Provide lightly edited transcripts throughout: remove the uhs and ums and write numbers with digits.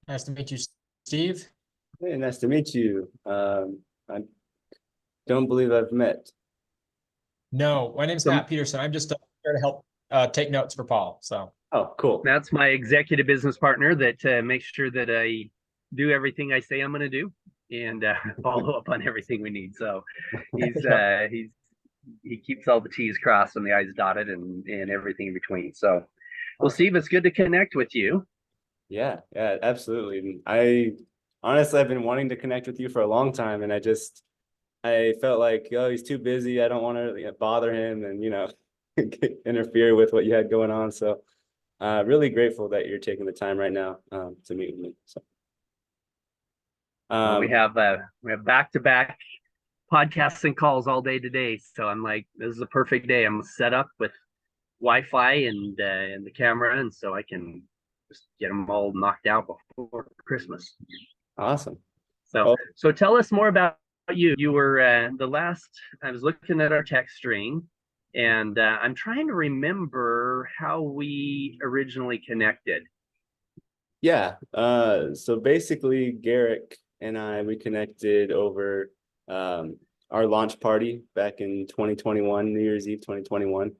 Nice to meet you, Steve. Hey, nice to meet you. I don't believe I've met. No, my name's So Matt Peterson. I'm just here to help take notes for Paul. So Oh, cool. Matt's my executive business partner that makes sure that I do everything I say I'm going to do and follow up on everything we need. So he's Yep. uh, he's he keeps all the T's crossed and the I's dotted and everything in between. So, well, Awesome. Steve, it's good to connect with you. Yeah, absolutely. And I honestly I've been wanting to connect with you for a long time, and I felt like, oh, he's too busy. I don't want to bother him and interfere with what you had going on. So really grateful that you're taking the time right now to meet with me. So Well, um we have back to back podcasts and calls all day today. So I'm like, this is a perfect day. I'm set up with Wi-Fi and the camera, and so I can just get them all knocked out before Christmas. awesome. So, Well, so tell us more about you. You were the last. I was looking at our text string, and I'm trying to remember how we originally connected. yeah. So basically, Garrick and we connected over our launch party back in 2021, New Year's Eve 2021.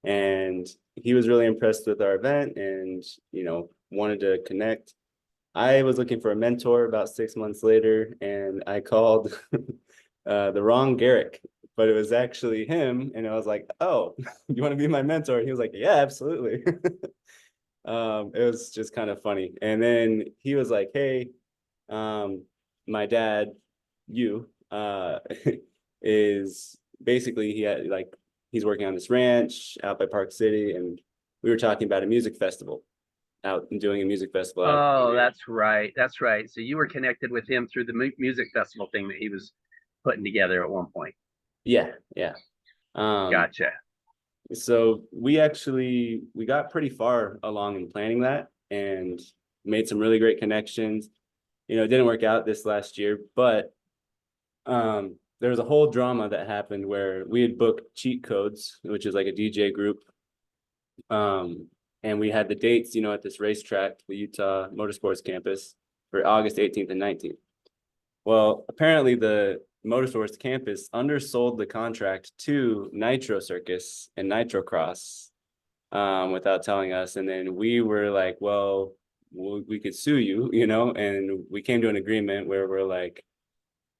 And he was really impressed with our event and, wanted to connect. I was looking for a mentor about 6 months later, and I called the wrong Garrick, but it was actually him. And I was like, oh, you want to be my mentor? And he was like, yeah, absolutely. It was just kind of funny. And then he was like, hey, my dad, you, is basically he's working on this ranch out by Park City, and we were talking about a music festival out and doing a music festival out. Oh, that's right. That's right. So you were connected with him through the music festival thing that he was putting together at one point. Yeah. Um, Gotcha. so we got pretty far along in planning that and made some really great connections. It didn't work out this last year, but there was a whole drama that happened where we had booked Cheat Codes, which is like a DJ group. Um, and we had the dates, at this racetrack, the Utah Motorsports Campus, for August 18th and 19th. Well, apparently the Motorsports Campus undersold the contract to Nitro Circus and Nitro Cross without telling us. And then we were like, well, we could sue you, and we came to an agreement where we're like,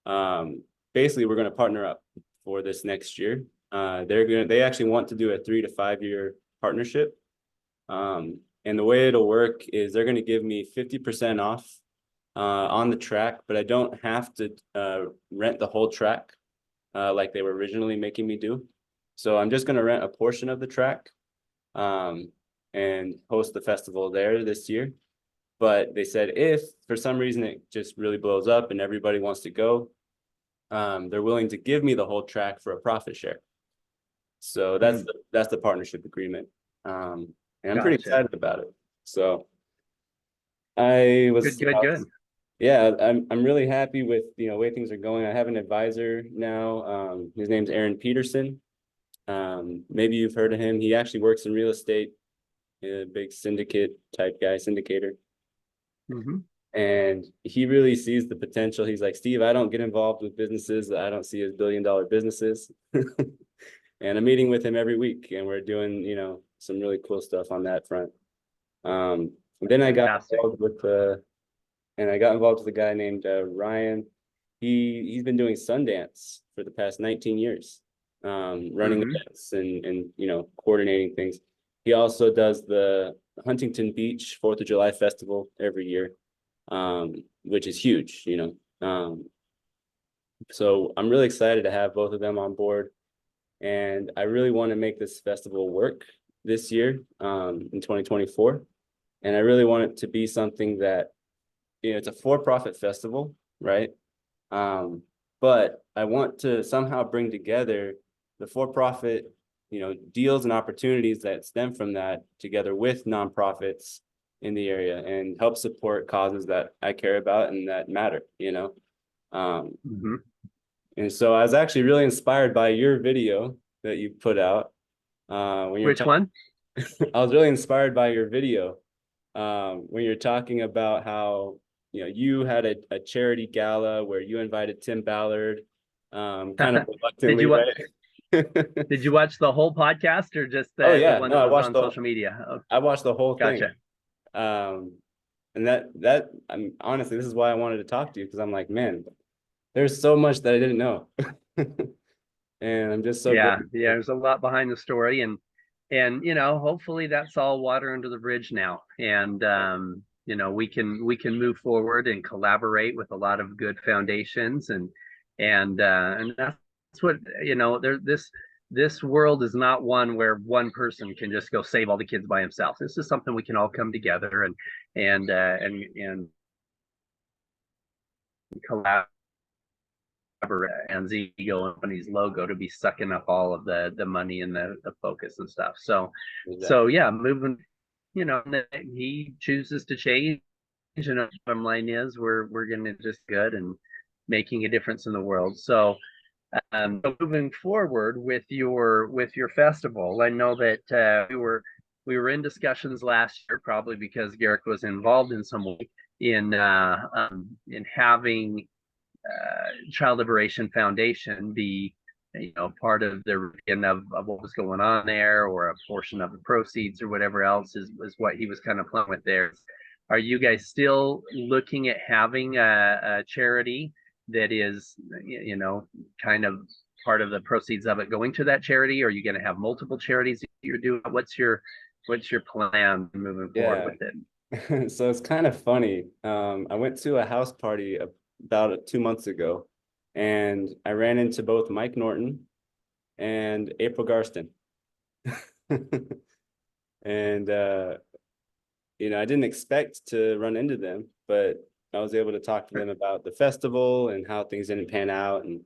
um, basically we're going to partner up for this next year. They actually want to do a 3 to 5 year partnership. And the way it'll work is they're going to give me 50% off on the track, but I don't have to rent the whole track like they were originally making me do. So I'm just going to rent a portion of the track um, and host the festival there this year. But they said if for some reason it just really blows up and everybody wants to go, they're willing to give me the whole track for a profit share. So Hmm. that's the partnership agreement. And I'm pretty Gotcha. excited about it. So I Good, was, good, good. yeah, I'm really happy with the way things are going. I have an advisor now. His name's Aaron Peterson. Maybe you've heard of him. He actually works in real estate, a big syndicate type guy, syndicator. Hmm. And he really sees the potential. He's like, Steve, I don't get involved with businesses that I don't see as billion-dollar businesses. And I'm meeting with him every week, and we're doing, some really cool stuff on that front. And then Fantastic. I got involved with a guy named Ryan. He's been doing Sundance for the past 19 years, running Hmm. events and coordinating things. He also does the Huntington Beach Fourth of July Festival every year, which is huge. So I'm really excited to have both of them on board, and I really want to make this festival work this year, in 2024. And I really want it to be something that, it's a for-profit festival, right? Um, but I want to somehow bring together the for-profit, deals and opportunities that stem from that together with nonprofits in the area and help support causes that I care about and that matter. Um, Hmm. and so I was actually really inspired by your video that you put out when you're Which talking. one? I was really inspired by your video when you're talking about how you had a charity gala where you invited Tim Ballard, kind of reluctantly, Did you right? did you watch the whole podcast or just Oh the yeah, one no, that was on social media? Oh, I watched the whole thing. gotcha. And I'm honestly, this is why I wanted to talk to you, because I'm like, man, there's so much that I didn't know. And I'm just so Yeah, grateful. yeah, there's a lot behind the story, and hopefully that's all water under the bridge now, and we can move forward and collaborate with a lot of good foundations, and that's what this world is not one where one person can just go save all the kids by himself. This is something we can all come together and collaborate, and Zigo company's logo to be sucking up all of the money and the focus and stuff. So yeah, moving, he chooses to change, and the bottom line is we're gonna just good and making a difference in the world. So moving forward with your festival, I know that we were in discussions last year, probably because Garrick was involved in some way in having Child Liberation Foundation be part of the region of what was going on there, or a portion of the proceeds or whatever else is what he was kind of playing with there. Are you guys still looking at having a charity that is kind of part of the proceeds of it going to that charity? Or are you going to have multiple charities that you're doing? What's your plan moving forward with it? So it's kind of funny. I went to a house party about 2 months ago, and I ran into both Mike Norton and April Garston. And I didn't expect to run into them, but I was able to talk to them about the festival and how things didn't pan out. And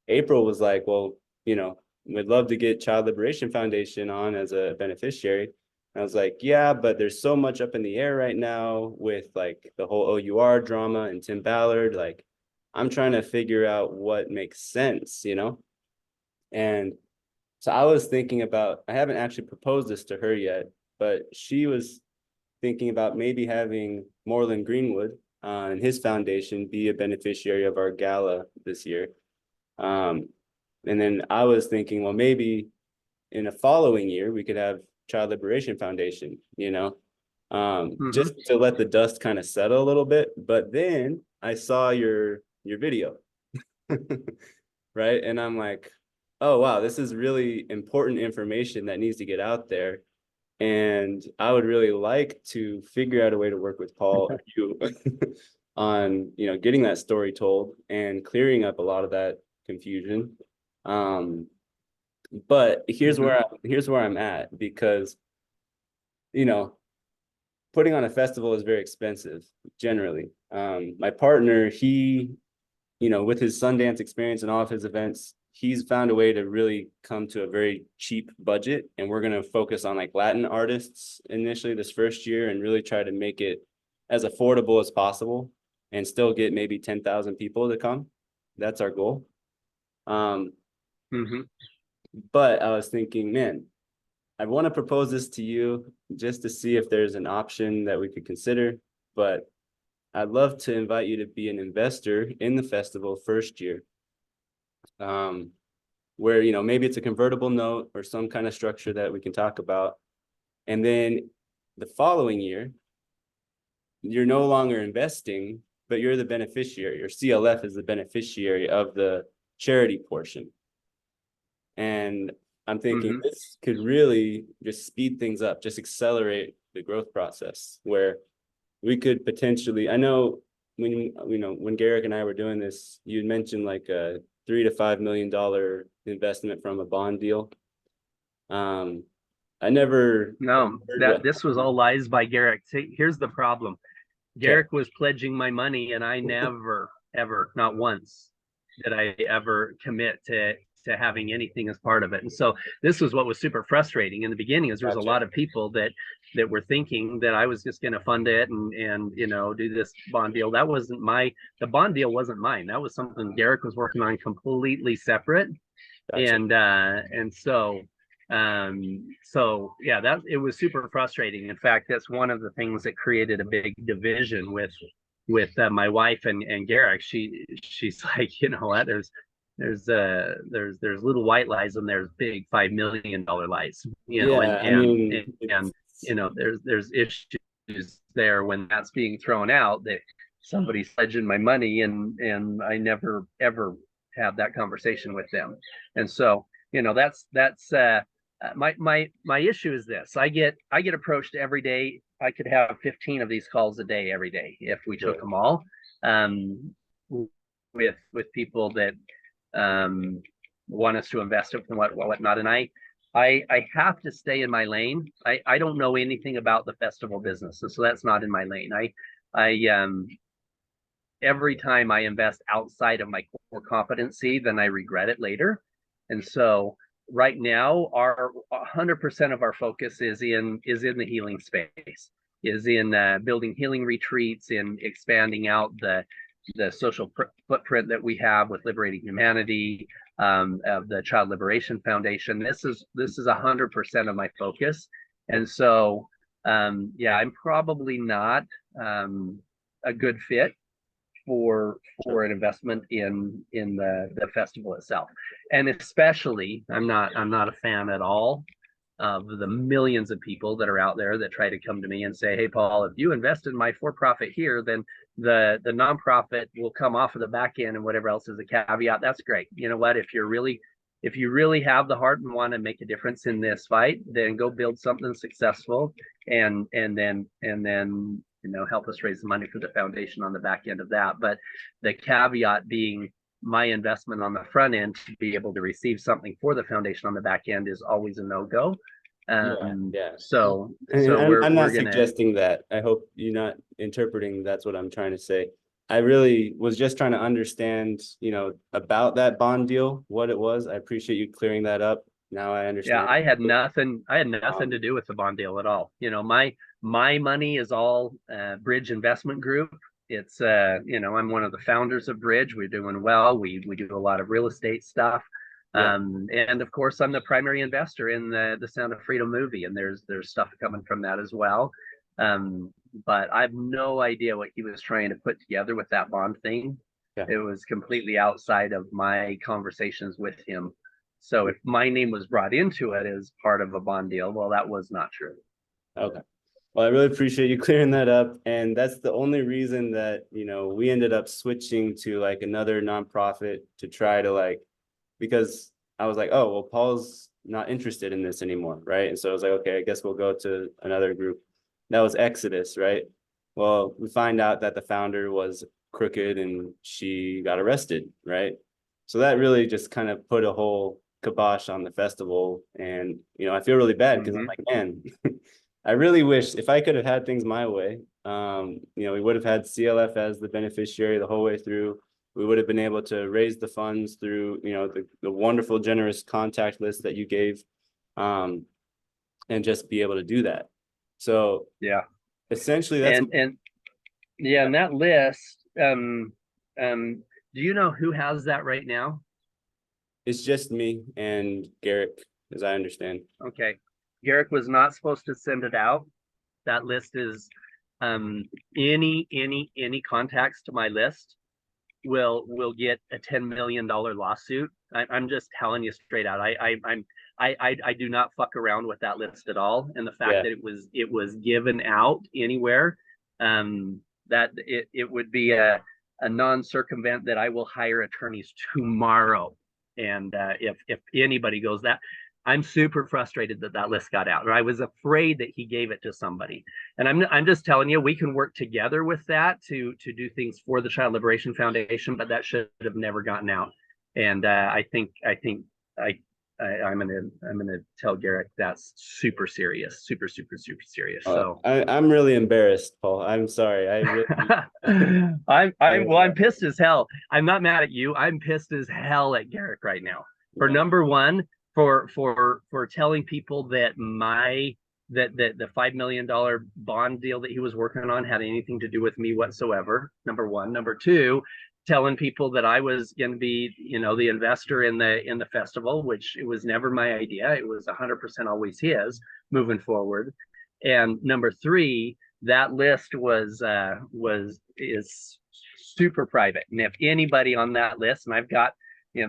April was like, well, we'd love to get Child Liberation Foundation on as a beneficiary. I was like, yeah, but there's so much up in the air right now with like the whole OUR drama and Tim Ballard. Like, I'm trying to figure out what makes sense, And so I was thinking about, I haven't actually proposed this to her yet, but she was thinking about maybe having Moreland Greenwood and his foundation be a beneficiary of our gala this year. And then I was thinking, well, maybe in a following year, we could have Child Liberation Foundation, just to let the dust kind of settle a little bit. But then I saw your video, right? And I'm like, oh, wow, this is really important information that needs to get out there. And I would really like to figure out a way to work with Paul and you on, getting that story told and clearing up a lot of that confusion. But here's where I'm at, because, putting on a festival is very expensive generally. My partner, he, with his Sundance experience and all of his events, he's found a way to really come to a very cheap budget. And we're going to focus on like Latin artists initially this first year and really try to make it as affordable as possible and still get maybe 10,000 people to come. That's our goal. But I was thinking, man, I want to propose this to you just to see if there's an option that we could consider, but I'd love to invite you to be an investor in the festival first year. Where, maybe it's a convertible note or some kind of structure that we can talk about. And then the following year, you're no longer investing, but you're the beneficiary, or CLF is the beneficiary of the charity portion. And I'm thinking this could really just speed things up, just accelerate the growth process, where we could potentially, I know when Garrick and I were doing this, you mentioned like a $3 to $5 million investment from a bond deal. I never this was all lies by Garrick. See, here's the problem. Garrick was pledging my money, and I never, ever, not once, did I ever commit to having anything as part of it. And so this was what was super frustrating in the beginning, is there was a lot of people that were thinking that I was just going to fund it and do this bond deal. That wasn't the bond deal wasn't mine. That was something Garrick was working on completely separate. And so yeah, that it was super frustrating. In fact, that's one of the things that created a big division with my wife and Garrick, she's like, you know what, there's little white lies and there's big $5 million lies, you know, Yeah, I mean, and you know, there's issues there when that's being thrown out that somebody's pledging my money, and I never ever have that conversation with them. And so, you know, that's my issue is this. I get approached every day. I could have 15 of these calls a day every day if we took them all, with people that want us to invest in whatnot. And I have to stay in my lane. I don't know anything about the festival business, so that's not in my lane. I every time I invest outside of my core competency, then I regret it later. And so right now, our 100% of our focus is in the healing space, is in building healing retreats, in expanding out the social footprint that we have with Liberating Humanity, of the Child Liberation Foundation. This is 100% of my focus. And so, yeah, I'm probably not a good fit for an investment in the festival itself. And especially, I'm not a fan at all of the millions of people that are out there that try to come to me and say, hey, Paul, if you invest in my for-profit here, then the nonprofit will come off of the back end and whatever else is a caveat. That's great. You know what? If you really have the heart and want to make a difference in this fight, then go build something successful, and then you know, help us raise the money for the foundation on the back end of that. But the caveat being, my investment on the front end to be able to receive something for the foundation on the back end is always a no-go. yeah. So I'm not gonna, suggesting that. I hope you're not interpreting that's what I'm trying to say. I really was just trying to understand, you know, about that bond deal, what it was. I appreciate you clearing that up. Now I understand. yeah, I had nothing to do with the bond deal at all. You know, my money is all Bridge Investment Group. It's you know, I'm one of the founders of Bridge. We're doing well. We do a lot of real estate stuff. Yeah. And of course, I'm the primary investor in the Sound of Freedom movie, and there's stuff coming from that as well. But I have no idea what he was trying to put together with that bond thing. Yeah. It was completely outside of my conversations with him. So if my name was brought into it as part of a bond deal, well, that was not true. Okay. Well, I really appreciate you clearing that up. And that's the only reason that, you know, we ended up switching to like another nonprofit to try to like, because I was like, oh, well, Paul's not interested in this anymore, right? And so I was like, okay, I guess we'll go to another group. That was Exodus, right? Well, we find out that the founder was crooked and she got arrested, right? So that really just kind of put a whole kibosh on the festival. And, you know, I feel really bad because I'm like, man, I really wish if I could have had things my way, you know, we would have had CLF as the beneficiary the whole way through. We would have been able to raise the funds through, you know, the wonderful, generous contact list that you gave, and just be able to do that. So yeah, essentially that's and yeah, and that list, do you know who has that right now? it's just me and Garrick, as I understand. Okay. Garrick was not supposed to send it out. That list is any contacts to my list will get a $10 million lawsuit. I'm just telling you straight out. I do not fuck around with that list at all. And the fact that it was given out anywhere, that it would be a non-circumvent that I will hire attorneys tomorrow. And if anybody goes that, I'm super frustrated that list got out, or I was afraid that he gave it to somebody. And I'm just telling you, we can work together with that to do things for the Child Liberation Foundation, but that should have never gotten out. And I'm gonna tell Garrick that's super serious, super serious. So I'm really embarrassed, Paul. I'm sorry. I really I'm pissed as hell. I'm not mad at you. I'm pissed as hell at Garrick right now. For number one, for telling people that the $5 million bond deal that he was working on had anything to do with me whatsoever. Number one. Number two, telling people that I was going to be, you know, the investor in the festival, which it was never my idea. It was 100% always his moving forward. And number three, that list is super private. And if anybody on that list, and I've got,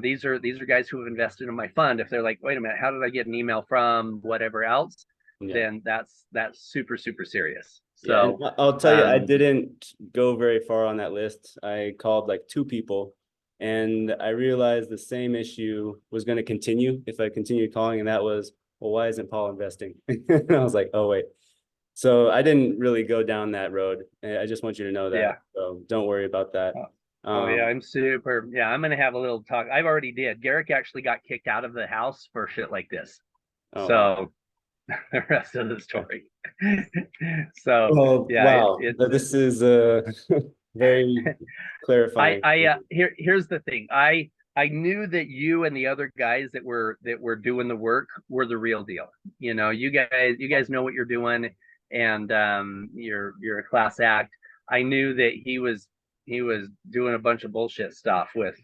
these are guys who have invested in my fund. If they're like, wait a minute, how did I get an email from whatever else? Then that's super, super serious. So yeah, I'll tell you, I didn't go very far on that list. I called like 2 people, and I realized the same issue was going to continue if I continued calling, and that was, well, why isn't Paul investing? And I was like, oh wait. So I didn't really go down that road. I just want you to know that. Yeah. So don't worry about that. Oh yeah, I'm super. Yeah, I'm gonna have a little talk. I've already did. Garrick actually got kicked out of the house for shit like this. Oh, So wow. the rest of the story. So Oh, yeah, wow. This is very clarifying. Here's the thing. I knew that you and the other guys that were doing the work were the real deal. You guys know what you're doing, and you're a class act. I knew that he was doing a bunch of bullshit stuff with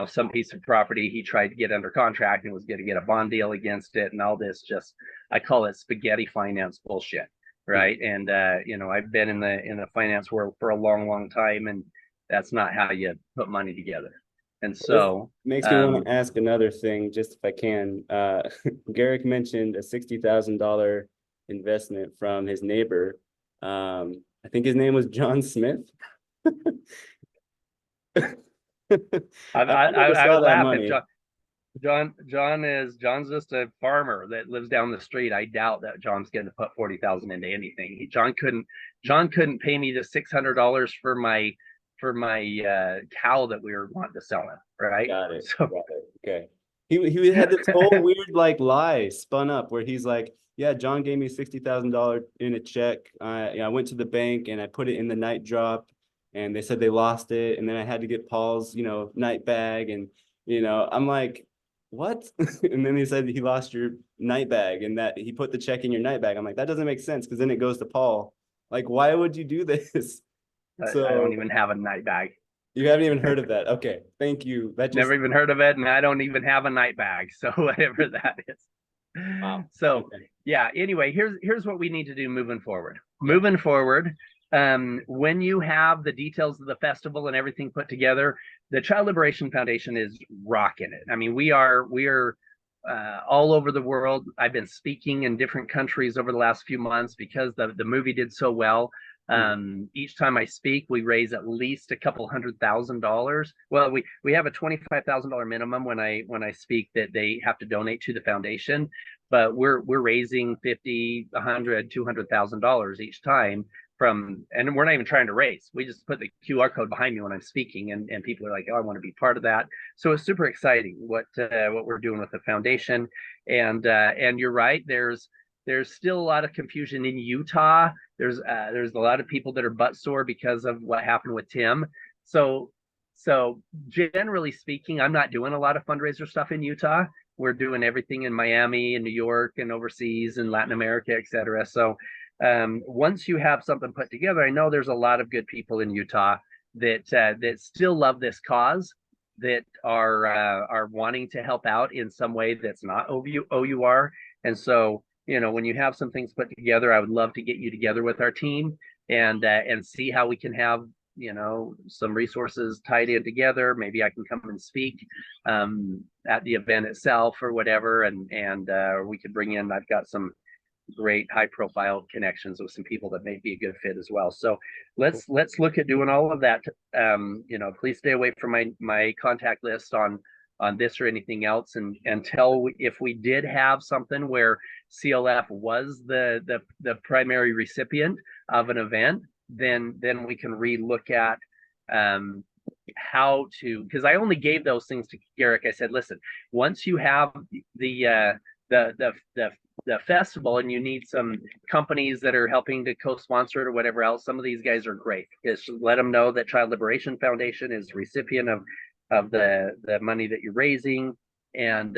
some piece of property he tried to get under contract and was going to get a bond deal against it, and all this, just I call it spaghetti finance bullshit, right? And I've been in the finance world for a long time, and that's not how you put money together. And so this makes me want to ask another thing, just if I can. Garrick mentioned a $60,000 investment from his neighbor. I think his name was John Smith. I would laugh if John's just a farmer that lives down the street. I doubt that John's going to put 40,000 into anything. John couldn't pay me the $600 for my cow that we were wanting to sell him. Right. Got it. So, got it. Okay. He had this whole weird like lie spun up where he's like, yeah, John gave me $60,000 in a check. I went to the bank and I put it in the night drop, and they said they lost it, and then I had to get Paul's night bag, and I'm like, what? And then he said he lost your night bag and that he put the check in your night bag. I'm like, that doesn't make sense, because then it goes to Paul. Like, why would you do this? So I don't even have a night bag. You haven't even heard of that? Okay, thank you. That just... Never even heard of it, and I don't even have a night bag. So whatever that is. Wow. So okay. Yeah. Anyway, here's what we need to do moving forward. Moving forward, when you have the details of the festival and everything put together, the Child Liberation Foundation is rocking it. I mean, we are all over the world. I've been speaking in different countries over the last few months because the movie did so well. Each time I speak, we raise at least a couple $100,000. Well, we have a $25,000 minimum when I speak that they have to donate to the foundation, but we're raising $50, $100, $200,000 each time and we're not even trying to raise. We just put the QR code behind me when I'm speaking, and people are like, oh, I want to be part of that. So it's super exciting what we're doing with the foundation. And you're right, there's still a lot of confusion in Utah. There's a lot of people that are butt sore because of what happened with Tim. So generally speaking, I'm not doing a lot of fundraiser stuff in Utah. We're doing everything in Miami and New York and overseas and Latin America, etc. So once you have something put together, I know there's a lot of good people in Utah that still love this cause, that are wanting to help out in some way that's not OUR. And so, when you have some things put together, I would love to get you together with our team and see how we can have some resources tied in together. Maybe I can come and speak at the event itself or whatever, and we could bring in. I've got some great high-profile connections with some people that may be a good fit as well. So let's look at doing all of that. Please stay away from my contact list on this or anything else, and until if we did have something where CLF was the primary recipient of an event, then we can relook at how to, because I only gave those things to Garrick. I said, listen, once you have the festival and you need some companies that are helping to co-sponsor it or whatever else, some of these guys are great. Just let them know that Child Liberation Foundation is recipient of the money that you're raising, and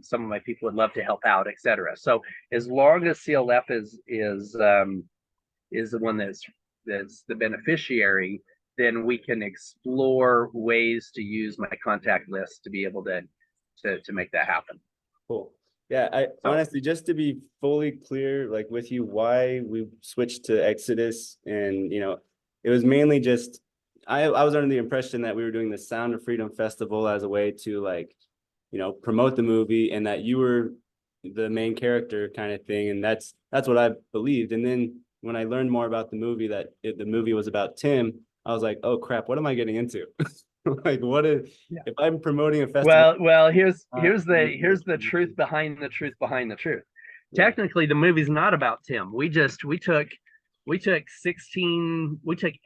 some of my people would love to help out, etc. So as long as CLF is the one that's the beneficiary, then we can explore ways to use my contact list to be able to make that happen. Cool. Yeah, I So- honestly, just to be fully clear, like with you, why we switched to Exodus, and it was mainly just I was under the impression that we were doing the Sound of Freedom Festival as a way to like, promote the movie, and that you were the main character kind of thing, and that's what I believed. And then when I learned more about the movie, that the movie was about Tim, I was like, oh crap, what am I getting into? Like, what if I'm promoting a festival? Well, here's the truth behind the truth behind the truth. Yeah. Technically, the movie's not about Tim. We took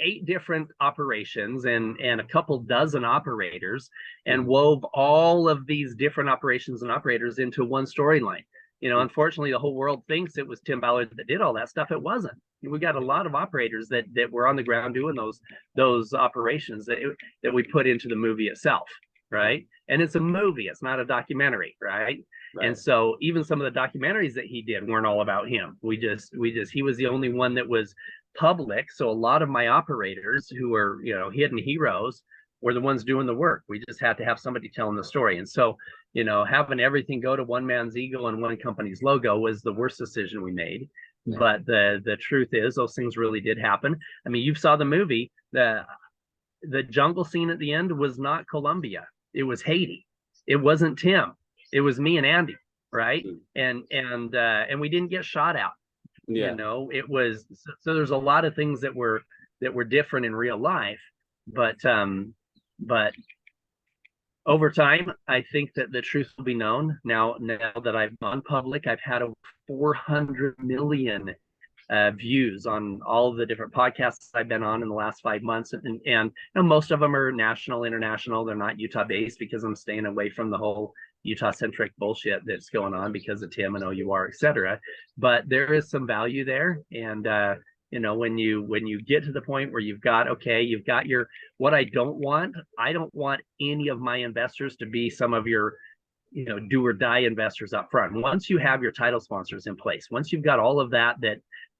8 different operations and a couple dozen operators and wove all of these different operations and operators into one storyline. Unfortunately, the whole world thinks it was Tim Ballard that did all that stuff. It wasn't. We got a lot of operators that were on the ground doing those operations that we put into the movie itself, right? And it's a movie, it's not a documentary, right? And so even some of the documentaries that he did weren't all about him. He was the only one that was public. So a lot of my operators who were, hidden heroes were the ones doing the work. We just had to have somebody telling the story. And so, having everything go to one man's ego and one company's logo was the worst decision we made. But the truth is those things really did happen. I mean, you saw the movie, the jungle scene at the end was not Colombia. It was Haiti. It wasn't Tim. It was me and Andy, right? And we didn't get shot out. Yeah. It was so there's a lot of things that were different in real life, but over time, I think that the truth will be known. Now that I've gone public, I've had over 400 million views on all the different podcasts I've been on in the last 5 months, and most of them are national, international. They're not Utah based because I'm staying away from the whole Utah centric bullshit that's going on because of Tim and OUR, etc. But there is some value there, and when you get to the point where you've got your what I don't want any of my investors to be some of your do or die investors up front. Once you have your title sponsors in place, once you've got all of that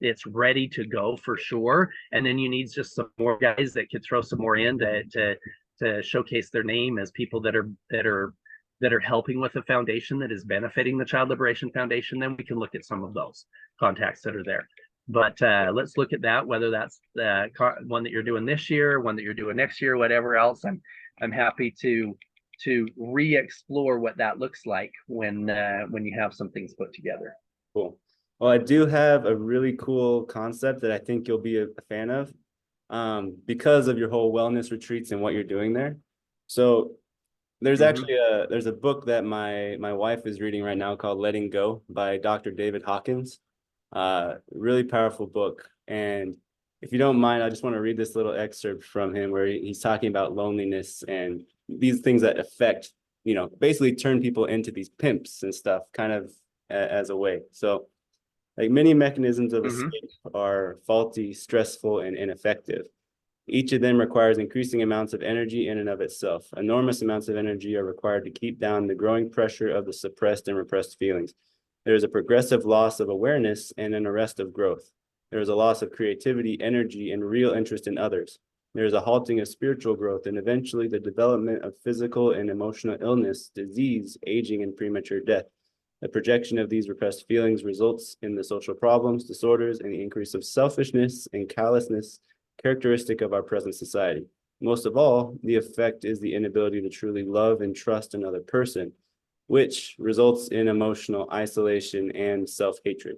it's ready to go for sure, and then you need just some more guys that could throw some more in to showcase their name as people that are helping with the foundation that is benefiting the Child Liberation Foundation, then we can look at some of those contacts that are there. But let's look at that, whether that's the one that you're doing this year, one that you're doing next year, whatever else. I'm happy to re-explore what that looks like when you have some things put together. Cool. Well, I do have a really cool concept that I think you'll be a fan of, because of your whole wellness retreats and what you're doing there. So there's actually there's a book that my wife is reading right now called Letting Go by Dr. David Hawkins. Really powerful book. And if you don't mind, I just want to read this little excerpt from him where he's talking about loneliness and these things that affect, basically turn people into these pimps and stuff kind of as a way. So like many mechanisms of escape are faulty, stressful, and ineffective. Each of them requires increasing amounts of energy in and of itself. Enormous amounts of energy are required to keep down the growing pressure of the suppressed and repressed feelings. There is a progressive loss of awareness and an arrest of growth. There is a loss of creativity, energy, and real interest in others. There is a halting of spiritual growth and eventually the development of physical and emotional illness, disease, aging, and premature death. The projection of these repressed feelings results in the social problems, disorders, and the increase of selfishness and callousness characteristic of our present society. Most of all, the effect is the inability to truly love and trust another person, which results in emotional isolation and self-hatred.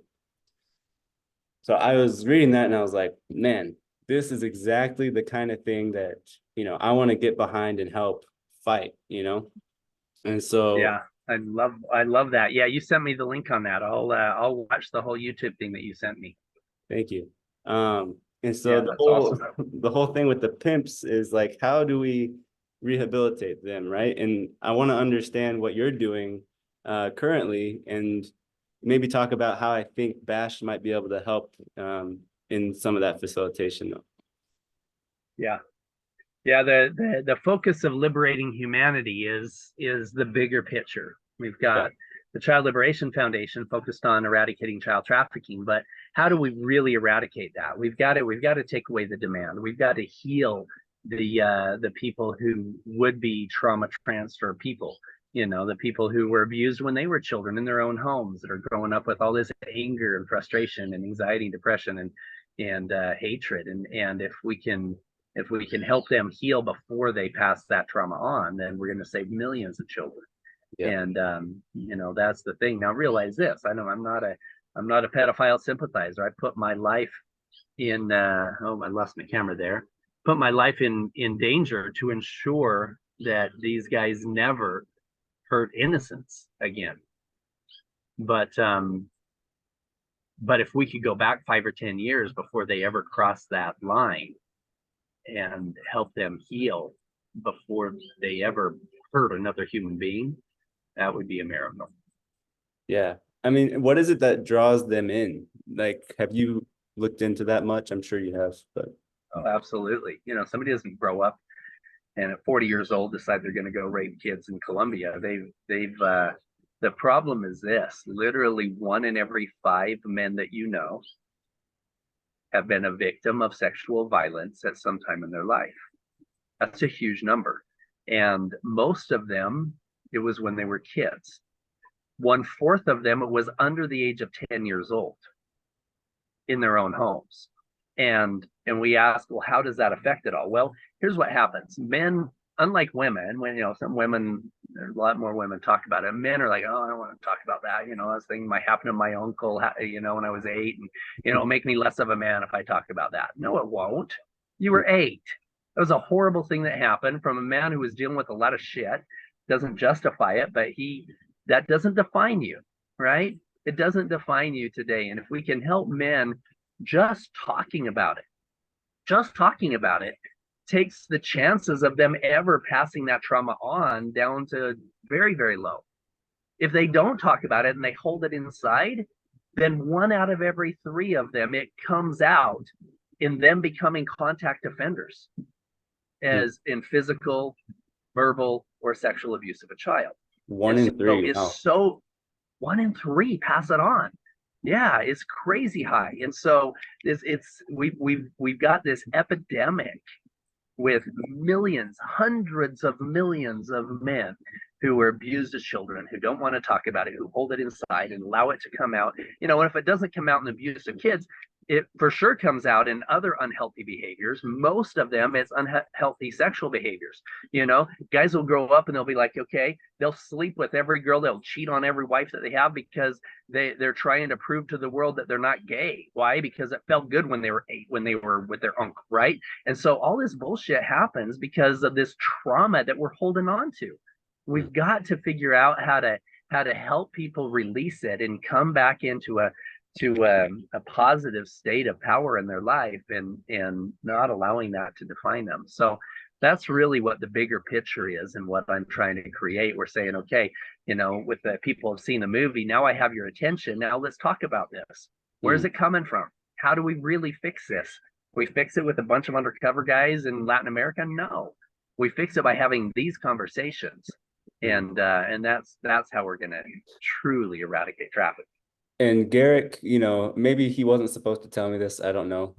So I was reading that and I was like, man, this is exactly the kind of thing that, I want to get behind and help fight, And so yeah, I love that. Yeah, you sent me the link on that. I'll watch the whole YouTube thing that you sent me. Thank you. And so Yeah, the that's whole awesome. the whole thing with the pimps is like, how do we rehabilitate them, right? And I want to understand what you're doing currently, and maybe talk about how I think Bash might be able to help in some of that facilitation though. Yeah. The focus of liberating humanity is the bigger picture. We've got the Child Liberation Foundation focused on eradicating child trafficking, but how do we really eradicate that? We've got to take away the demand. We've got to heal the people who would be trauma transfer people. You know, the people who were abused when they were children in their own homes, that are growing up with all this anger and frustration and anxiety and depression and hatred. And if we can help them heal before they pass that trauma on, then we're going to save millions of children. Yeah. And you know, that's the thing. Now realize this: I know I'm not a pedophile sympathizer. I put my life in oh, I lost my camera there. Put my life in danger to ensure that these guys never hurt innocence again. But if we could go back 5 or 10 years before they ever cross that line and help them heal before they ever hurt another human being, that would be a miracle. Yeah. I mean, what is it that draws them in? Like, have you looked into that much? I'm sure you have, but. Oh, absolutely. You know, somebody doesn't grow up and at 40 years old decide they're going to go rape kids in Colombia. The problem is this: literally 1 in every 5 men that you know have been a victim of sexual violence at some time in their life. That's a huge number. And most of them, it was when they were kids. 1/4 of them, it was under the age of 10 years old in their own homes. And we ask, well, how does that affect it all? Well, here's what happens. Men, unlike women, when, you know, some women, there's a lot more women talk about it. Men are like, oh, I don't want to talk about that. You know, this thing might happen to my uncle, you know, when I was 8, and, you know, make me less of a man if I talk about that. No, it won't. You were 8. That was a horrible thing that happened from a man who was dealing with a lot of shit. Doesn't justify it, but that doesn't define you, right? It doesn't define you today. And if we can help men, just talking about it takes the chances of them ever passing that trauma on down to very, very low. If they don't talk about it and they hold it inside, then 1 out of every 3 of them, it comes out in them becoming contact offenders, as in physical, verbal, or sexual abuse of a child. 1 in 3. So 1 in 3 pass it on. Yeah, it's crazy high. And so we've got this epidemic with millions, hundreds of millions of men who were abused as children, who don't want to talk about it, who hold it inside and allow it to come out. You know, and if it doesn't come out in abuse of kids, it for sure comes out in other unhealthy behaviors. Most of them, it's unhealthy sexual behaviors. You know, guys will grow up and they'll be like, okay, they'll sleep with every girl, they'll cheat on every wife that they have because they're trying to prove to the world that they're not gay. Why? Because it felt good when they were 8, when they were with their uncle, right? And so all this bullshit happens because of this trauma that we're holding on to. We've got to figure out how to help people release it and come back into a positive state of power in their life, and not allowing that to define them. So that's really what the bigger picture is and what I'm trying to create. We're saying, okay, you know, with the people have seen the movie, now I have your attention. Now let's talk about this. Where's it coming from? How do we really fix this? We fix it with a bunch of undercover guys in Latin America? No. We fix it by having these conversations. And that's how we're going to truly eradicate trafficking. And Garrick, you know, maybe he wasn't supposed to tell me this, I don't know.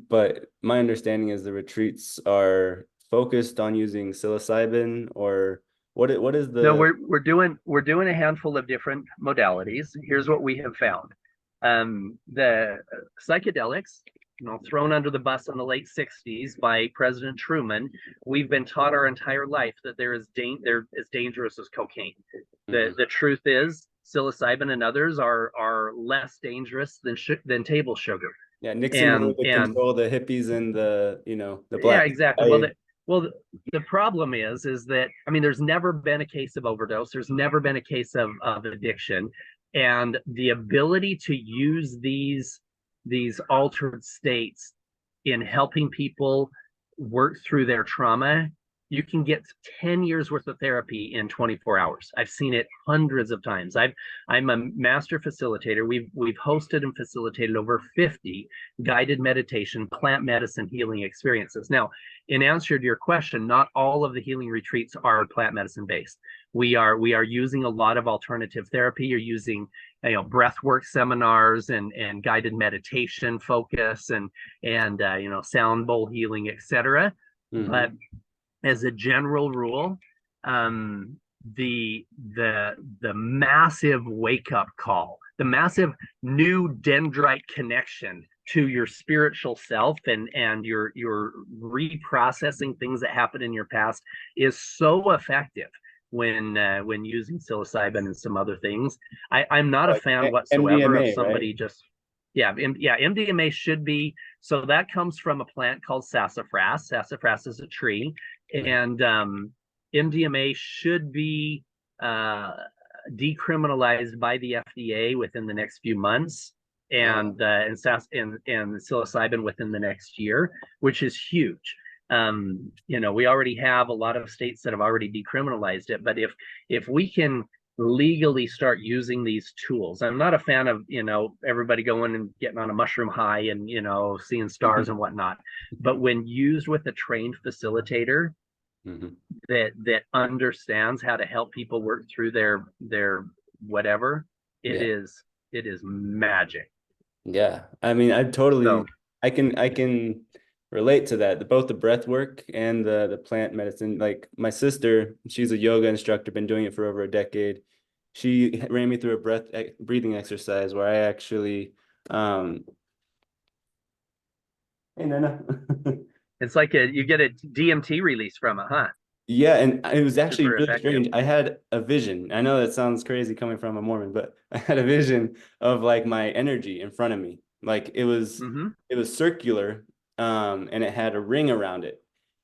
But my understanding is the retreats are focused on using psilocybin, or what is the... No, we're doing a handful of different modalities. Here's what we have found. The psychedelics, you know, thrown under the bus in the late 60s by President Truman, we've been taught our entire life that they're as dangerous as cocaine. The truth is, psilocybin and others are less dangerous than table sugar. Yeah, Nixon would control the hippies and the black. Yeah, exactly. Well, the problem is that, I mean, there's never been a case of overdose. There's never been a case of addiction, and the ability to use these altered states in helping people work through their trauma, you can get 10 years worth of therapy in 24 hours. I've seen it hundreds of times. I'm a master facilitator. We've hosted and facilitated over 50 guided meditation, plant medicine healing experiences. Now, in answer to your question, not all of the healing retreats are plant medicine based. We are using a lot of alternative therapy. You're using, you know, breath work seminars and guided meditation focus and you know, sound bowl healing, etc. But as a general rule, the massive wake up call, the massive new dendrite connection to your spiritual self, and your reprocessing things that happened in your past is so effective when using psilocybin and some other things. I'm not a Like fan whatsoever of MDMA, right? somebody just yeah, MDMA should be, so that comes from a plant called sassafras. Sassafras is a tree, and MDMA should be decriminalized by the FDA within the next few months, and psilocybin within the next year, which is huge. We already have a lot of states that have already decriminalized it, but if we can legally start using these tools, I'm not a fan of everybody going and getting on a mushroom high and seeing stars and whatnot, but when used with a trained facilitator that understands how to help people work through their whatever, it is magic. Yeah, I mean, So I can relate to that. Both the breath work and the plant medicine. Like my sister, she's a yoga instructor, been doing it for over a decade. She ran me through a breathing exercise where I actually, hey Nana. it's like you get a DMT release from it, huh? Yeah, and it was actually Super really effective. strange. I had a vision. I know that sounds crazy coming from a Mormon, but I had a vision of like my energy in front of me. Like it was circular, and it had a ring around it.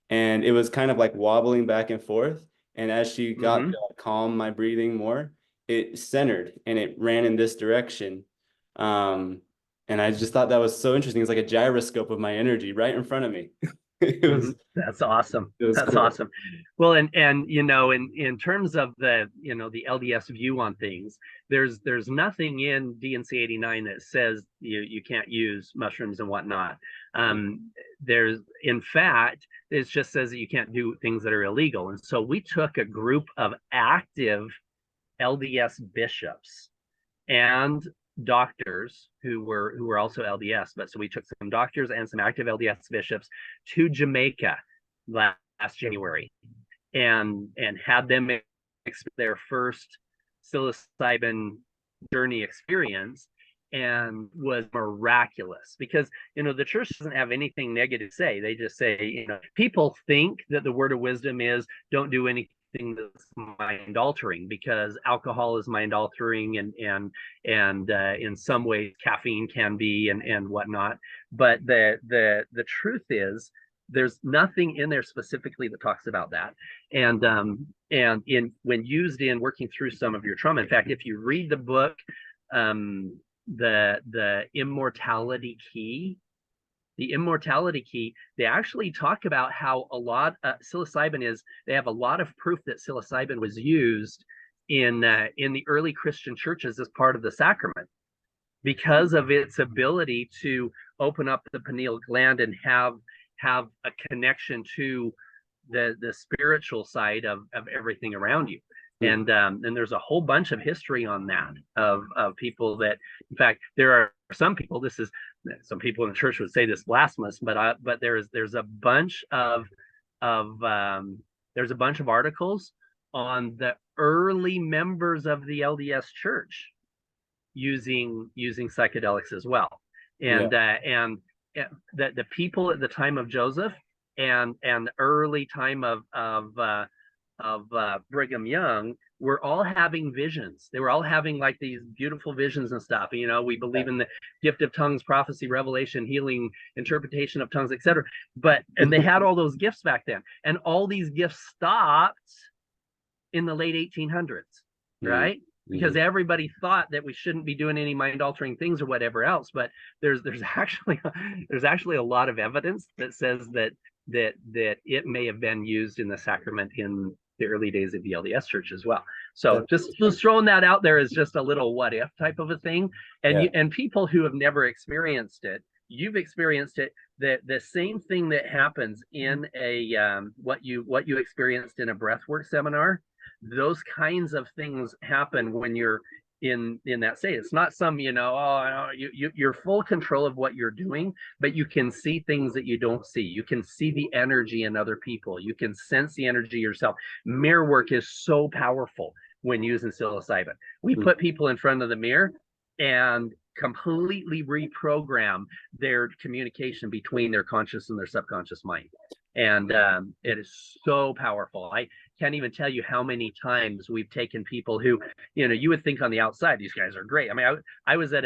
And it was kind of like wobbling back and forth. And as she got to calm my breathing more, it centered and it ran in this direction. And I just thought that was so interesting. It's like a gyroscope of my energy right in front of me. That's awesome. It was That's cool. awesome. Well, and in terms of the LDS view on things, there's nothing in DNC 89 that says you can't use mushrooms and whatnot. There's, in fact, it just says that you can't do things that are illegal. And so we took a group of active LDS bishops and doctors who were also LDS. But so we took some doctors and some active LDS bishops to Jamaica last January, and had them their first psilocybin journey experience, and was miraculous because the church doesn't have anything negative to say. They just say, people think that the word of wisdom is don't do anything that's mind altering, because alcohol is mind altering, and in some ways caffeine can be, and whatnot. But the truth is there's nothing in there specifically that talks about that. And when used in working through some of your trauma, in fact, if you read the book, the Immortality Key, they actually talk about how a lot psilocybin they have a lot of proof that psilocybin was used in the early Christian churches as part of the sacrament, because of its ability to open up the pineal gland and have a connection to the spiritual side of everything around you. And there's a whole bunch of history on that of people that, in fact, there are some people, some people in the church would say this blasphemous, but there's a bunch of articles on the early members of the LDS church using psychedelics as well. And the people at the time of Joseph and early time of Brigham Young were all having visions. They were all having like these beautiful visions and stuff. We believe in the gift of tongues, prophecy, revelation, healing, interpretation of tongues, etc. And they had all those gifts back then, and all these gifts stopped in the late 1800s, right? Because everybody thought that we shouldn't be doing any mind altering things or whatever else. But there's actually a lot of evidence that says that it may have been used in the sacrament in the early days of the LDS church as well. So just throwing that out there is just a little what if type of a thing. And and people who have never experienced it, you've experienced it. The same thing that happens in a what you experienced in a breathwork seminar, those kinds of things happen when you're in that state. It's not some, you're full control of what you're doing, but you can see things that you don't see. You can see the energy in other people. You can sense the energy yourself. Mirror work is so powerful when using psilocybin. We put people in front of the mirror and completely reprogram their communication between their conscious and their subconscious mind. And it is so powerful. I can't even tell you how many times we've taken people who, you would think on the outside, these guys are great. I mean, I was at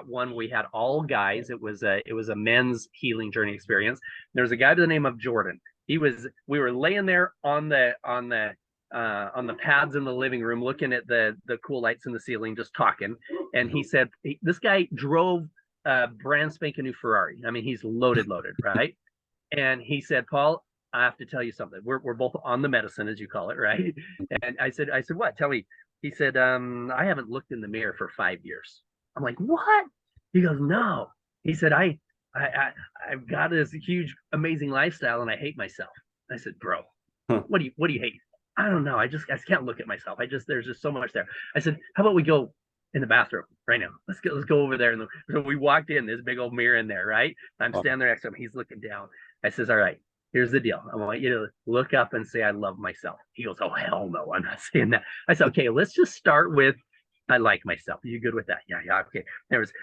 one, we had all guys. It was a men's healing journey experience. There was a guy by the name of Jordan. We were laying there on the pads in the living room, looking at the cool lights in the ceiling, just talking. And he said, this guy drove a brand spanking new Ferrari. I mean, he's loaded, right? And he said, Paul, I have to tell you something. We're both on the medicine, as you call it, right? And I said, what? Tell me. He said, I haven't looked in the mirror for 5 years. I'm like, what? He goes, no. He said, I've got this huge, amazing lifestyle, and I hate myself. I said, bro, what do you hate? I don't know. I can't look at myself. There's just so much there. I said, how about we go in the bathroom right now? Let's go over there. And so we walked in, this big old mirror in there, right? I'm standing there next to him. He's looking down. I says, all right, here's the deal. I want you to look up and say, I love myself. He goes, oh, hell no, I'm not saying that. I said, okay, let's just start with, I like myself. Are you good with that? Yeah, okay.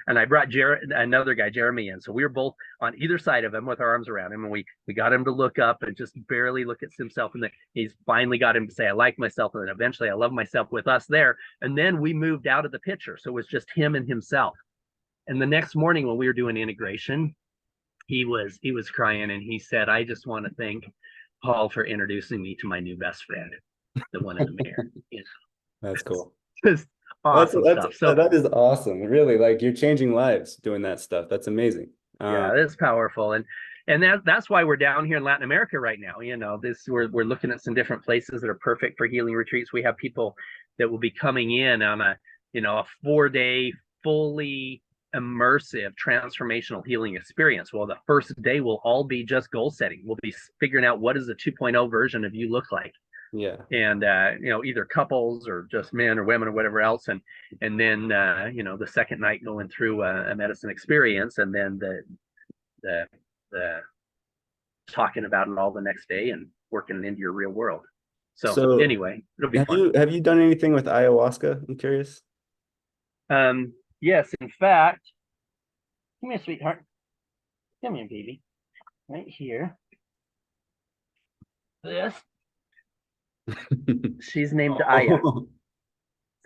And I brought another guy, Jeremy, in. So we were both on either side of him with our arms around him. And we got him to look up and just barely look at himself. And then he's finally got him to say, I like myself. And then eventually I love myself with us there. And then we moved out of the picture. So it was just him and himself. And the next morning when we were doing integration, he was crying, and he said, I just want to thank Paul for introducing me to my new best friend, the one in the mirror. That's cool. Just awesome stuff. So that is awesome. Really, like, you're changing lives doing that stuff. That's amazing. Yeah, it's powerful. And that's why we're down here in Latin America right now. We're looking at some different places that are perfect for healing retreats. We have people that will be coming in on a 4-day fully immersive transformational healing experience. Well, the first day will all be just goal setting. We'll be figuring out what does the 2.0 version of you look like. Yeah. And either couples or just men or women or whatever else, and then the second night going through a medicine experience, and then the talking about it all the next day and working it into your real world. So anyway, it'll be fun. Have you done anything with ayahuasca? I'm curious. Yes, in fact, come here, sweetheart. Come here, baby. Right here. This. She's named Aya.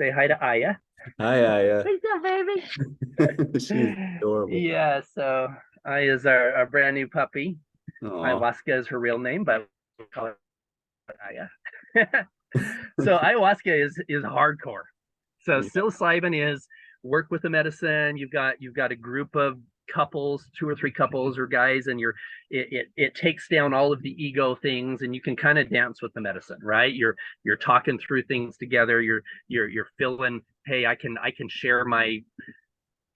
Say hi to Aya. Hi, Aya. What's up, baby? She's adorable. Yeah, so Aya's our brand new puppy. Aww. Ayahuasca is her real name, but we call her Aya. So ayahuasca is hardcore. So psilocybin is work with the medicine. You've got a group of couples, 2 or 3 couples or guys, and it takes down all of the ego things, and you can kind of dance with the medicine, right? You're talking through things together. You're feeling, hey, I can share my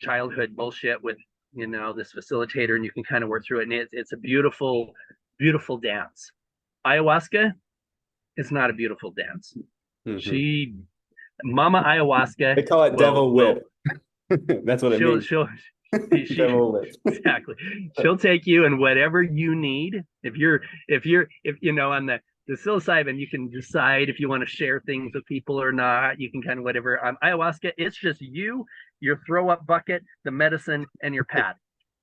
childhood bullshit with this facilitator, and you can kind of work through it. And it's a beautiful, beautiful dance. Ayahuasca is not a beautiful dance. Mm-hmm. Mama Ayahuasca. They call it devil whip. That's what it means. Exactly. She'll take you and whatever you need. If on the psilocybin, you can decide if you want to share things with people or not. You can kind of whatever. Ayahuasca, it's just you, your throw up bucket, the medicine, and your pad.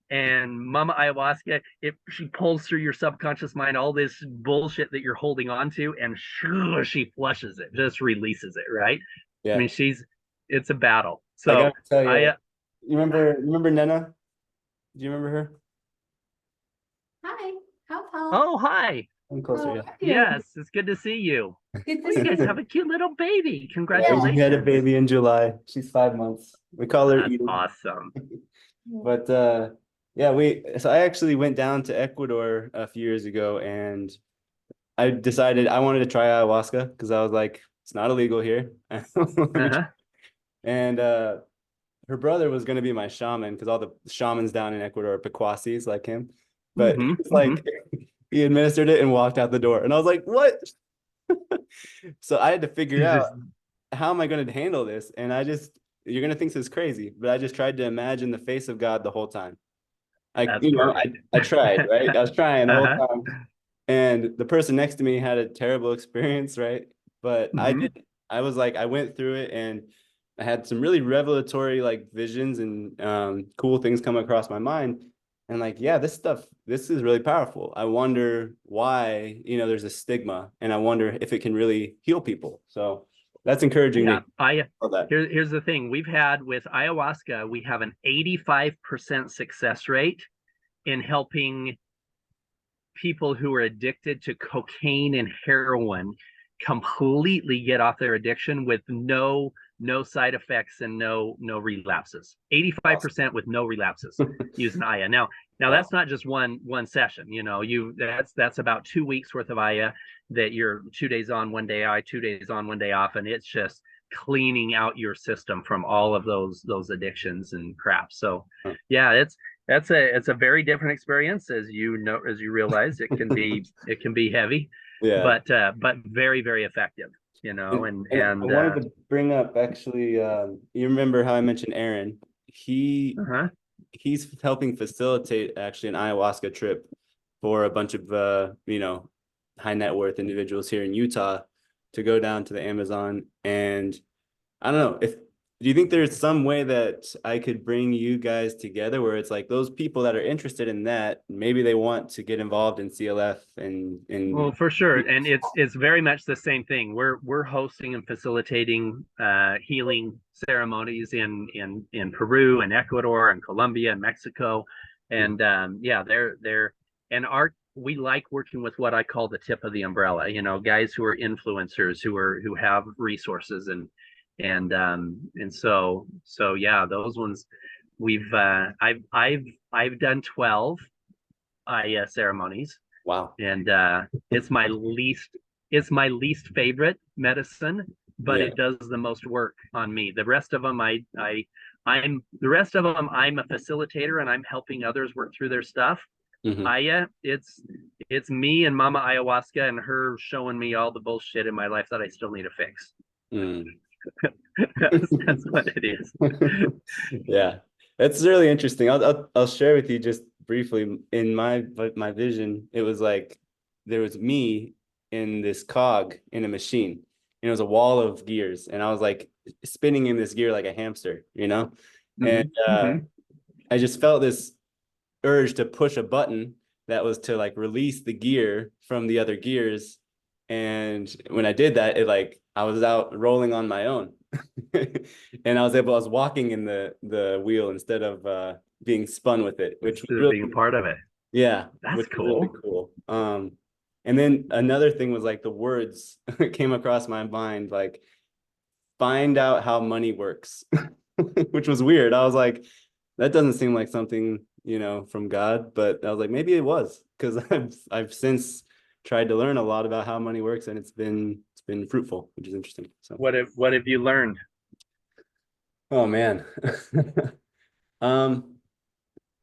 And Mama Ayahuasca, she pulls through your subconscious mind all this bullshit that you're holding on to, and she flushes it, just releases it, right? Yeah. I mean, it's a battle. So I gotta tell you, you remember Nena? Do you remember her? Hi. How Paul? Oh, hi. I'm closer. Yes, it's good to see you. Good to see you guys have a cute little baby. Congratulations. We had a baby in July. She's 5 months. We call her Edie. Awesome. But so I actually went down to Ecuador a few years ago, and I decided I wanted to try ayahuasca because I was like, it's not illegal here. And her brother was going to be my shaman because all the shamans down in Ecuador are Pequasis like him. But he administered it and walked out the door. And I was like, what? So I had to figure out how am I going to handle this? And I just you're gonna think this is crazy, but I just tried to imagine the face of God the whole time. I, That's you know, perfect. I tried, right? I was trying the whole Uh-huh. time. And the person next to me had a terrible experience, right? But I Mhm. did, I was like, I went through it and I had some really revelatory like visions and cool things come across my mind. And like, yeah, this is really powerful. I wonder why, there's a stigma, and I wonder if it can really heal people. So that's encouraging Yeah, to know that. here's the thing. We've had with ayahuasca, we have an 85% success rate in helping people who are addicted to cocaine and heroin completely get off their addiction with no side effects and no relapses. 85% with no relapses using Aya. Now Wow. that's not just one session. That's about 2 weeks worth of Aya that you're 2 days on, 1 day Aya, 2 days on, 1 day off, and it's just cleaning out your system from all of those addictions and crap. So yeah, it's a very different experience, as you realize. It can be heavy, Yeah. but very, very effective, and I wanted to bring up actually, you remember how I mentioned Aaron? uh-huh. He's helping facilitate actually an ayahuasca trip for a bunch of high net worth individuals here in Utah to go down to the Amazon. And I don't know, if do you think there's some way that I could bring you guys together where it's like those people that are interested in that, maybe they want to get involved in CLF and Well, for sure, and it's very much the same thing. We're hosting and facilitating healing ceremonies in Peru and Ecuador and Colombia and Mexico, and yeah, they're and we like working with what I call the tip of the umbrella. Guys who are influencers, who have resources, and so yeah, those ones we've I've done 12 Aya ceremonies. wow. And it's my least favorite medicine, but Yeah. it does the most work on me. The rest of them I'm a facilitator and I'm helping others work through their stuff. Mhm. Aya, it's me and Mama Ayahuasca and her showing me all the bullshit in my life that I still need to fix. Mm. That's what it is. Yeah, that's really interesting. I'll share with you just briefly. In my vision, it was like there was me in this cog in a machine, and it was a wall of gears, and I was like spinning in this gear like a hamster, and Mhm. I just felt this urge to push a button that was to like release the gear from the other gears. And when I did that, I was out rolling on my own. And I was walking in the wheel instead of being spun with it, which was Instead of really, being a part of it. yeah, That's which was really cool. cool. And then another thing was like the words came across my mind, like find out how money works, which was weird. I was like, that doesn't seem like something, from God, but I was like, maybe it was, because I've since tried to learn a lot about how money works, and it's been fruitful, which is interesting. So What have you learned? oh man. um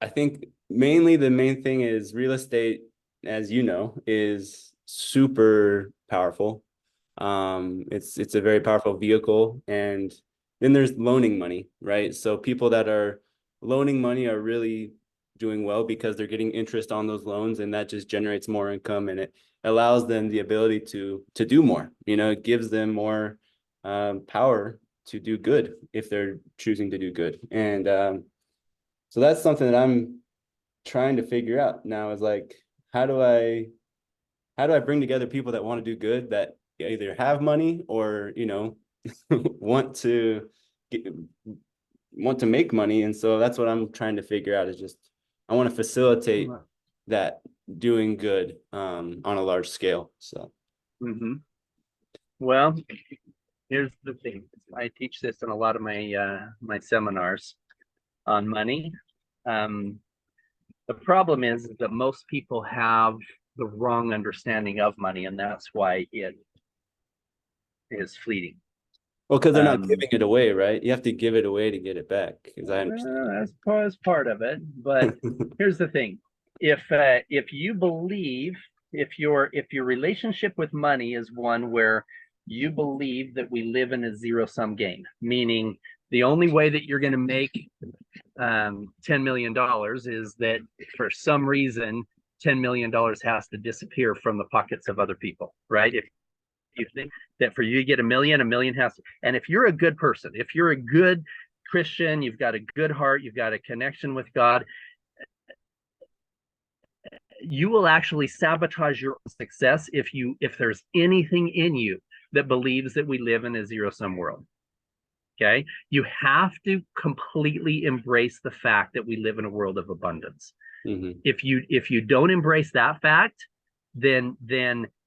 I think mainly the main thing is real estate, as you know, is super powerful. It's a very powerful vehicle. And then there's loaning money, right? So people that are loaning money are really doing well because they're getting interest on those loans, and that just generates more income, and it allows them the ability to do more. It gives them more power to do good if they're choosing to do good. And so that's something that I'm trying to figure out now, is like, how do I bring together people that want to do good, that either have money or want to get, want to make money. And so that's what I'm trying to figure out, is just I want to facilitate that doing good on a large scale. So Mm-hmm. Well, here's the thing. I teach this in a lot of my seminars on money. The problem is that most people have the wrong understanding of money, and that's why it is fleeting. well, because they're not giving it away, right? You have to give it away to get it back, as I understand. That's part of it. But here's the thing: if you believe, if your relationship with money is one where you believe that we live in a zero-sum game, meaning The only way that you're going to make $10 million is that for some reason, $10 million has to disappear from the pockets of other people, right? If you think that for you to get a million has to, and if you're a good person, if you're a good Christian, you've got a good heart, you've got a connection with God, you will actually sabotage your success if there's anything in you that believes that we live in a zero-sum world. Okay, you have to completely embrace the fact that we live in a world of abundance. If you don't embrace that fact, then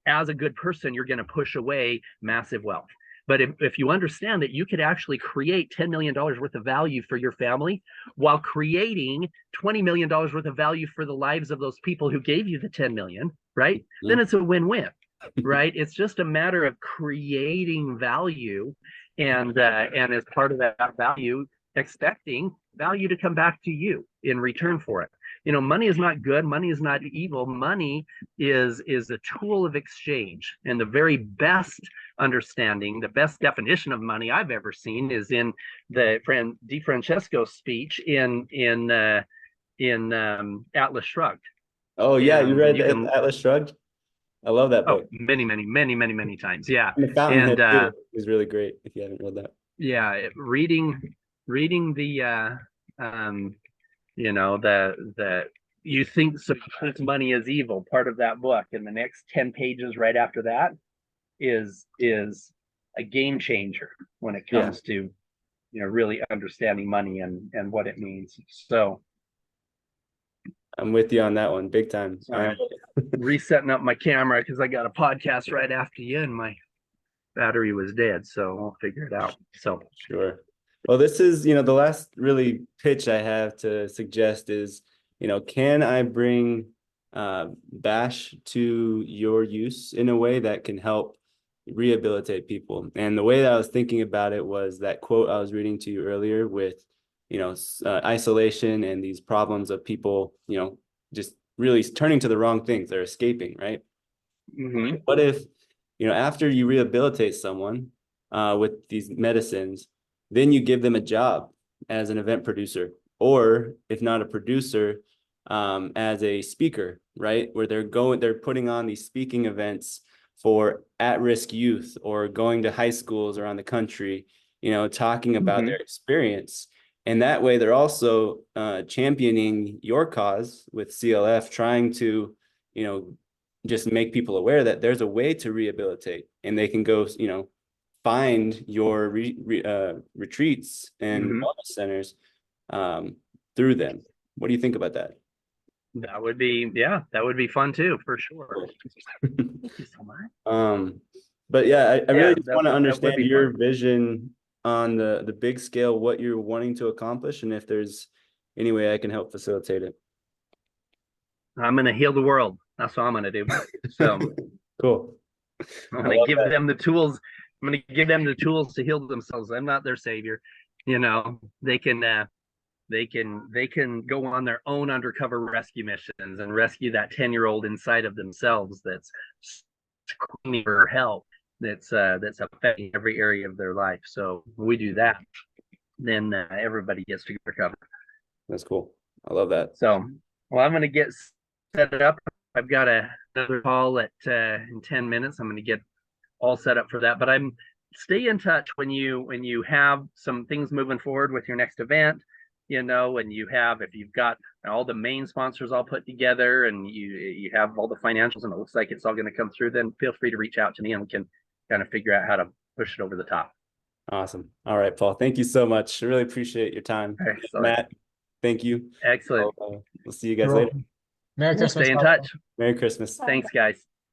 as a good person, you're going to push away massive wealth. But if you understand that you could actually create $10 million worth of value for your family while creating $20 million worth of value for the lives of those people who gave you the 10 million, right? Then it's a win-win, right? It's just a matter of creating value and as part of that value, expecting value to come back to you in return for it. You know, money is not good. Money is not evil. Money is a tool of exchange. And the very best understanding, the best definition of money I've ever seen is in the DeFrancesco speech in Atlas Shrugged. Oh yeah, you read can, Atlas Shrugged? I love that book. Many times. Yeah. And the Fountainhead too is really great if you haven't read that. Yeah, reading the you know, the you think suppose money is evil, part of that book, and the next 10 pages right after that is a game changer when it comes to, you know, really understanding money and what it means. So I'm with you on that one, big time. Resetting up my camera because I got a podcast right after you and my battery was dead, so I'll figure it out. So sure. Well, this is, you know, the last really pitch I have to suggest is, you know, can I bring Bash to your use in a way that can help rehabilitate people? And the way that I was thinking about it was that quote I was reading to you earlier with, you know, isolation and these problems of people, you know, just really turning to the wrong things. They're escaping, right? What if, you know, after you rehabilitate someone with these medicines, then you give them a job as an event producer, or if not a producer, as a speaker, right? Where they're putting on these speaking events for at-risk youth or going to high schools around the country, you know, talking about their experience. And that way they're also championing your cause with CLF, trying to, you know, just make people aware that there's a way to rehabilitate and they can go, you know, find your retreats and wellness centers through them. What do you think about that? That would be fun too, for sure. Thank you so much. But yeah, I really just want to understand your fun. vision on the big scale, what you're wanting to accomplish, and if there's any way I can help facilitate it. I'm going to heal the world. That's what I'm going to do. So cool. I'm going to give them the tools. I'm going to give them the tools to heal themselves. I'm not their savior. You know, they can go on their own undercover rescue missions and rescue that 10-year-old inside of themselves that's screaming for help, that's affecting every area of their life. So we do that, then everybody gets to recover. That's cool. I love that. So, well, I'm going to get set up. I've got another call at in 10 minutes. I'm going to get all set up for that. But stay in touch when you have some things moving forward with your next event. You know, and if you've got all the main sponsors all put together and you have all the financials and it looks like it's all going to come through, then feel free to reach out to me and we can kind of figure out how to push it over the top. Awesome. All right, Paul. Thank you so much. I really appreciate your time. Excellent. Matt, thank you. Excellent. We'll see you guys later. Merry Christmas. Stay in touch. Merry Christmas. Thanks, guys.